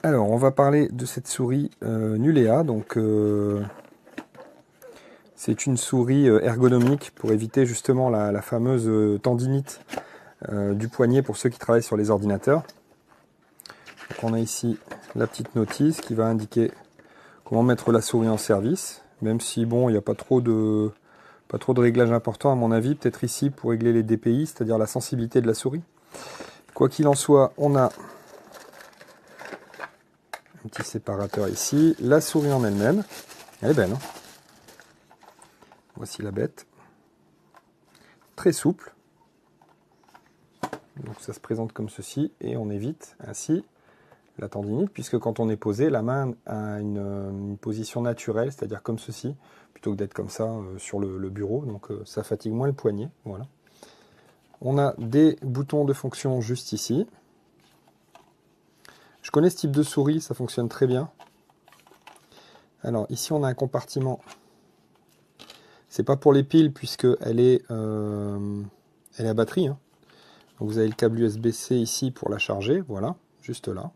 Alors, on va parler de cette souris Nulea. Donc, c'est une souris ergonomique pour éviter justement la fameuse tendinite du poignet pour ceux qui travaillent sur les ordinateurs. Donc, on a ici la petite notice qui va indiquer comment mettre la souris en service. Même si, bon, il n'y a pas trop de réglages importants à mon avis. Peut-être ici pour régler les DPI, c'est-à-dire la sensibilité de la souris. Quoi qu'il en soit, on a un petit séparateur ici. La souris en elle-même, elle est belle, hein. Voici la bête. Très souple. Donc ça se présente comme ceci et on évite ainsi la tendinite puisque quand on est posé, la main a une position naturelle, c'est-à-dire comme ceci, plutôt que d'être comme ça sur le bureau. Donc ça fatigue moins le poignet. Voilà. On a des boutons de fonction juste ici. Je connais ce type de souris, ça fonctionne très bien. Alors ici on a un compartiment. C'est pas pour les piles puisqu'elle est, elle est à batterie, hein. Donc vous avez le câble USB-C ici pour la charger, voilà, juste là.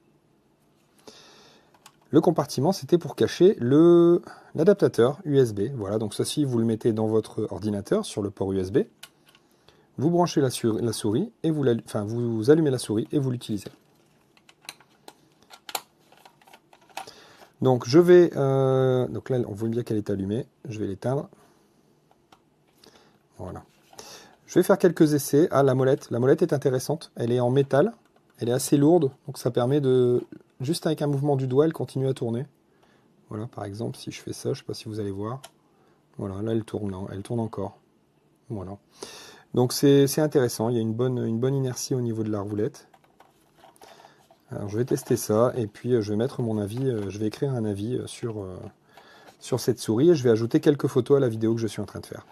Le compartiment, c'était pour cacher l'adaptateur USB. Voilà, donc ceci, vous le mettez dans votre ordinateur sur le port USB. Vous branchez la souris et vous allumez la souris et vous l'utilisez. Donc je vais, donc là on voit bien qu'elle est allumée. Je vais l'éteindre. Voilà. Je vais faire quelques essais. Ah, la molette est intéressante. Elle est en métal. Elle est assez lourde, donc ça permet de, juste avec un mouvement du doigt, elle continue à tourner. Voilà, par exemple, si je fais ça, je ne sais pas si vous allez voir. Voilà, là elle tourne encore. Voilà. Donc c'est intéressant, il y a une bonne inertie au niveau de la roulette. Alors je vais tester ça, et puis je vais mettre mon avis, je vais écrire un avis sur cette souris, et je vais ajouter quelques photos à la vidéo que je suis en train de faire.